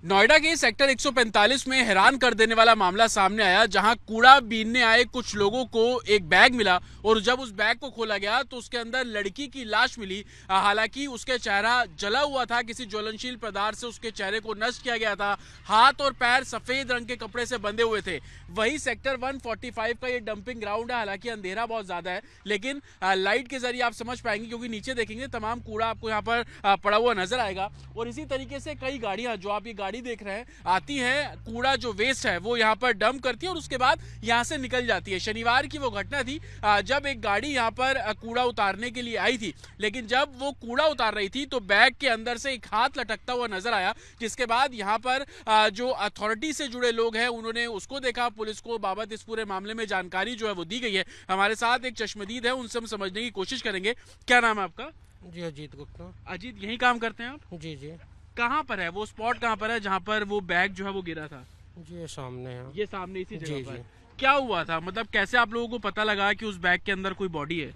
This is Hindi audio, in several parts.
नोएडा के सेक्टर 145 में हैरान कर देने वाला मामला सामने आया, जहां कूड़ा बीनने आए कुछ लोगों को एक बैग मिला और जब उस बैग को खोला गया तो उसके अंदर लड़की की लाश मिली। हालांकि उसके चेहरा जला हुआ था, किसी ज्वलनशील पदार्थ से उसके चेहरे को नष्ट किया गया था। हाथ और पैर सफेद रंग के कपड़े से बंधे हुए थे। वही सेक्टर 145 का ये डंपिंग ग्राउंड है। हालांकि अंधेरा बहुत ज्यादा है, लेकिन लाइट के जरिए आप समझ पाएंगे, क्योंकि नीचे देखेंगे तमाम कूड़ा आपको यहाँ पर पड़ा हुआ नजर आएगा। और इसी तरीके से कई गाड़ियां, जो आप ये गाड़ी देख रहे हैं, आती है, कूड़ा जो वेस्ट है वो यहाँ पर डंप करती है और उसके बाद यहाँ से निकल जाती है। शनिवार की वो घटना थी जब एक गाड़ी यहाँ पर कूड़ा उतारने के लिए आई थी, लेकिन जब वो कूड़ा उतार रही थी तो बैग के अंदर से एक हाथ लटकता हुआ नजर आया, जिसके बाद यहाँ पर जो अथॉरिटी से जुड़े लोग हैं उन्होंने उसको देखा। पुलिस को बाबत इस पूरे मामले में जानकारी जो है वो दी गई है। हमारे साथ एक चश्मदीद है, उनसे हम समझने की कोशिश करेंगे। क्या नाम है आपका? जी अजीत गुप्ता। अजीत, यही काम करते हैं आप? जी जी कहाँ पर है वो स्पॉट, कहाँ पर है जहाँ पर वो बैग जो है वो गिरा था? जी ये सामने है। ये सामने इसी जी जगह पर। जी क्या हुआ था, मतलब कैसे आप लोगों को पता लगा कि उस बैग के अंदर कोई बॉडी है?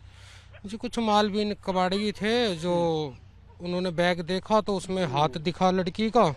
जी कुछ मालवीन कबाड़ी थे जो उन्होंने बैग देखा तो उसमें हाथ दिखा लड़की का,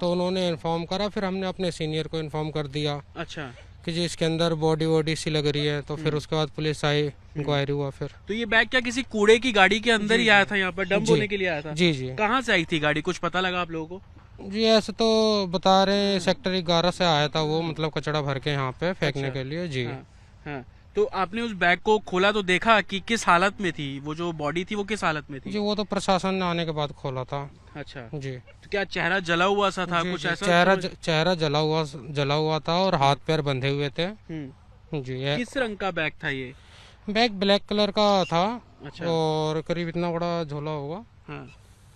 तो उन्होंने इन्फॉर्म करा। फिर हमने अपने सीनियर को इन्फॉर्म कर दिया अच्छा। कि जी इसके अंदर बॉडी वॉडी सी लग रही है। तो फिर उसके बाद पुलिस आई, इंक्वायरी हुआ। फिर तो ये बैग क्या किसी कूड़े की गाड़ी के अंदर ही आया था, यहाँ पर डंप होने के लिए आया था? जी जी कहाँ से आई थी गाड़ी, कुछ पता लगा आप लोगों को? जी ऐसे तो बता रहे हैं सेक्टर 11 से आया था वो, मतलब कचरा भर के यहाँ पे फेंकने के लिए। जी हाँ, हाँ। तो आपने उस बैग को खोला तो देखा कि किस हालत में थी, वो जो बॉडी थी वो किस हालत में थी? जी वो तो प्रशासन ने आने के बाद खोला था। अच्छा। जी तो क्या चेहरा जला हुआ सा था, जी, कुछ जी, ऐसा? चेहरा जला हुआ था और हाथ पैर बंधे हुए थे। जी किस रंग का बैग था ये? बैग ब्लैक कलर का था। अच्छा। और करीब इतना बड़ा झोला होगा। हाँ।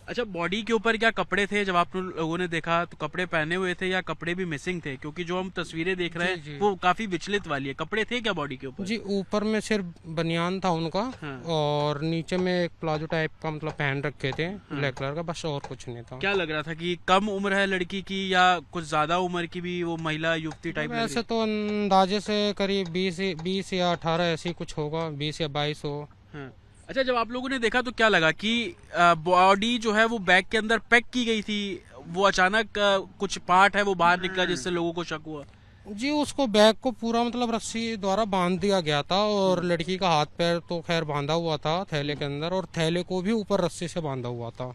अच्छा, बॉडी के ऊपर क्या कपड़े थे जब आप लोगों ने देखा? तो कपड़े पहने हुए थे या कपड़े भी मिसिंग थे? क्योंकि जो हम तस्वीरें देख रहे जी, जी। हैं वो काफी विचलित वाली है। कपड़े थे क्या बॉडी के ऊपर? जी ऊपर में सिर्फ बनियान था उनका। हाँ। और नीचे में एक प्लाजो टाइप का मतलब पहन रखे थे ब्लैक कलर का, बस और कुछ नहीं था। क्या लग रहा था कि कम उम्र है लड़की की या कुछ ज्यादा उम्र की भी वो महिला युवती टाइप? ऐसे तो अंदाजे से करीब 20 या 18 ऐसी कुछ होगा, 20 या 22 हो। हाँ। अच्छा, जब आप लोगों ने देखा तो क्या लगा कि बॉडी जो है वो बैग के अंदर पैक की गई थी, वो अचानक कुछ पार्ट है वो बाहर निकला जिससे लोगों को शक हुआ? जी उसको बैग को पूरा मतलब रस्सी द्वारा बांध दिया गया था और लड़की का हाथ पैर तो खैर बांधा हुआ था थैले के अंदर, और थैले को भी ऊपर रस्सी से बांधा हुआ था।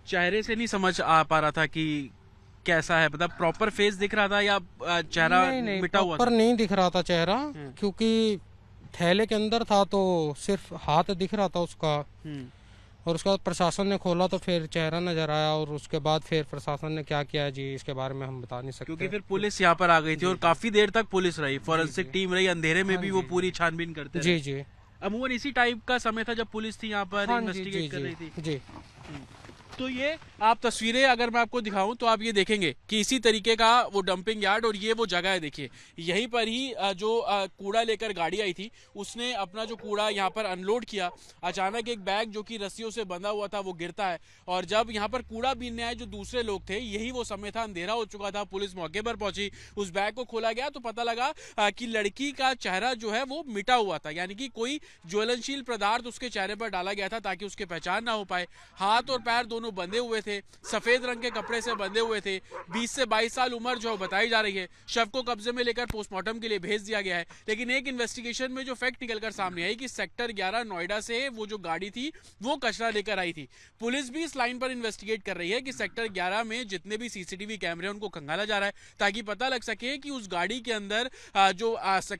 चेहरे से नहीं समझ आ पा रहा था कि कैसा है, मतलब प्रॉपर फेस दिख रहा था या चेहरा नहीं, मिटा हुआ था? प्रॉपर नहीं दिख रहा था चेहरा, क्योंकि थैले के अंदर था तो सिर्फ हाथ दिख रहा था उसका। और उसके बाद प्रशासन ने खोला तो फिर चेहरा नजर आया, और उसके बाद फिर प्रशासन ने क्या किया जी इसके बारे में हम बता नहीं सकते। क्योंकि फिर पुलिस यहाँ पर आ गई थी और काफी देर तक पुलिस रही, फॉरेंसिक टीम रही, अंधेरे में भी वो पूरी छानबीन करते रहे। जी जी अमूमन इसी टाइप का समय था जब पुलिस थी यहाँ पर इन्वेस्टिगेट कर रही थी। जी। तो ये आप तस्वीरें अगर मैं आपको दिखाऊं तो आप ये देखेंगे कि इसी तरीके का वो डंपिंग यार्ड, और ये वो जगह है। देखिए यहीं पर ही जो कूड़ा लेकर गाड़ी आई थी उसने अपना जो कूड़ा यहाँ पर अनलोड किया। अचानक एक बैग जो कि रस्सियों से बंधा हुआ था वो गिरता है, और जब यहाँ पर कूड़ा बीनने आए जो दूसरे लोग थे, यही वो समय था, अंधेरा हो चुका था। पुलिस मौके पर पहुंची, उस बैग को खोला गया तो पता लगा कि लड़की का चेहरा जो है वो मिटा हुआ था, यानी कि कोई ज्वलनशील पदार्थ उसके चेहरे पर डाला गया था ताकि उसकी पहचान ना हो पाए। हाथ और पैर दोनों बंधे हुए थे, सफेद रंग के कपड़े से बंधे हुए थे। 20 से 22 साल उम्र जो बताई जा रही है। शव को कब्जे में लेकर पोस्टमार्टम के लिए भेज दिया गया है। लेकिन एक इन्वेस्टिगेशन में जो फैक्ट निकलकर सामने आई कि सेक्टर 11 नोएडा से वो जो गाड़ी थी वो कचरा लेकर आई थी। पुलिस भी इस लाइन पर इन्वेस्टिगेट कर रही है कि सेक्टर 11 में जितने भी सीसीटीवी कैमरे उनको खंगाला जा रहा है ताकि पता लग सके कि उस गाड़ी के अंदर जो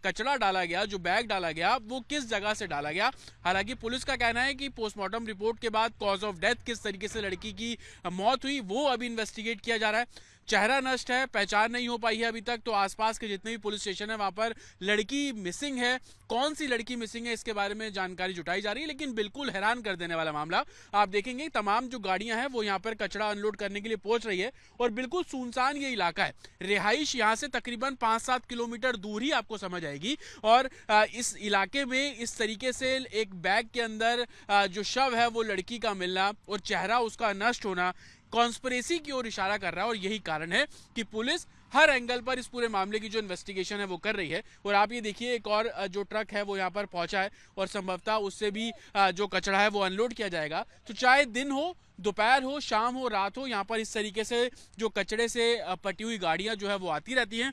कचरा डाला गया, जो बैग डाला गया, वो किस जगह से डाला गया। हालांकि पुलिस का कहना है कि पोस्टमार्टम रिपोर्ट के बाद कॉज ऑफ डेथ, किस तरीके से लड़की की मौत हुई, वो अभी इन्वेस्टिगेट किया जा रहा है। चेहरा नष्ट है, पहचान नहीं हो पाई है अभी तक। तो आसपास के जितने भी पुलिस स्टेशन है वहां पर लड़की मिसिंग है। कौन सी लड़की मिसिंग है इसके बारे में जानकारी जुटाई जा रही है, लेकिन बिल्कुल हैरान कर देने वाला मामला। आप देखेंगे तमाम जो गाड़ियां हैं वो यहाँ पर कचरा अनलोड करने के लिए पहुंच रही है, और बिल्कुल सुनसान ये इलाका है। रिहाइश यहाँ से तकरीबन 5-7 किलोमीटर दूर ही आपको समझ आएगी, और इस इलाके में इस तरीके से एक बैग के अंदर जो शव है वो लड़की का मिलना और चेहरा उसका नष्ट होना, कॉन्स्पिरेसी की ओर इशारा कर रहा है और यही कारण है कि पुलिस हर एंगल पर इस पूरे मामले की जो इन्वेस्टिगेशन है वो कर रही है। और आप ये देखिए एक और जो ट्रक है वो यहाँ पर पहुंचा है और संभवतः उससे भी जो कचरा है वो अनलोड किया जाएगा। तो चाहे दिन हो, दोपहर हो, शाम हो, रात हो, यहाँ पर इस तरीके से जो कचरे से पटी हुई गाड़ियां जो है वो आती रहती हैं।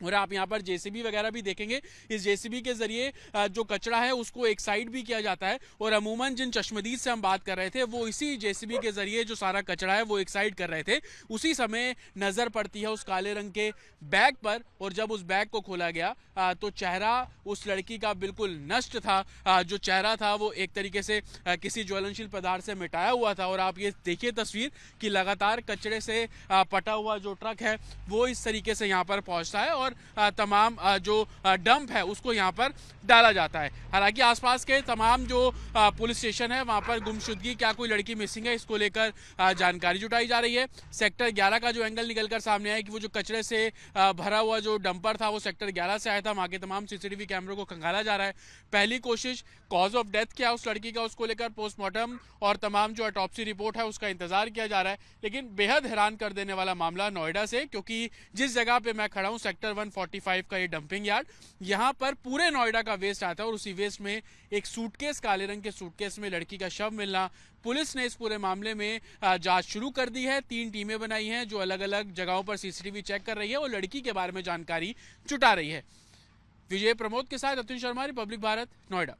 और आप यहाँ पर जेसीबी वगैरह भी देखेंगे। इस जेसीबी के जरिए जो कचरा है उसको एक साइड भी किया जाता है और अमूमन जिन चश्मदीद से हम बात कर रहे थे वो इसी जेसीबी के जरिए जो सारा कचरा है वो एक साइड कर रहे थे। उसी समय नजर पड़ती है उस काले रंग के बैग पर और जब उस बैग को खोला गया तो चेहरा उस लड़की का बिल्कुल नष्ट था। जो चेहरा था वो एक तरीके से किसी ज्वलनशील पदार्थ से मिटाया हुआ था। और आप ये देखिए तस्वीर कि लगातार कचरे से पटा हुआ जो ट्रक है वो इस तरीके से यहाँ पर पहुंचता है और तमाम जो डंप है उसको यहाँ पर डाला जाता है। हालांकि आसपास के तमाम जो पुलिस स्टेशन है वहाँ पर गुमशुदगी, क्या कोई लड़की मिसिंग है, इसको लेकर जानकारी जुटाई जा रही है। सेक्टर 11 का जो एंगल निकलकर सामने आया कि वो जो कचरे से भरा हुआ जो डंपर था वो सेक्टर 11 से आया था। वहाँ के तमाम सीसीटीवी कैमरों को खंगाला जा रहा है। पहली कोशिश कॉज ऑफ डेथ क्या उस लड़की का उसको लेकर पोस्टमार्टम और तमाम जो ऑटोप्सी रिपोर्ट है उसका इंतजार किया जा रहा है। लेकिन बेहद हैरान कर देने वाला मामला नोएडा से, क्योंकि जिस जगह पे मैं खड़ा हूँ सेक्टर 145 का ये डंपिंग यार्ड, यहाँ पर पूरे नोएडा का वेस्ट आता है और उसी वेस्ट में एक सूटकेस, काले रंग के सूटकेस में लड़की का शव मिलना। पुलिस ने इस पूरे मामले में जांच शुरू कर दी है। 3 टीमें बनाई हैं जो अलग अलग जगहों पर सीसीटीवी चेक कर रही है और लड़की के बारे में जानकारी जुटा रही है। विजय प्रमोद के साथ अतुल शर्मा, रिपब्लिक भारत, नोएडा।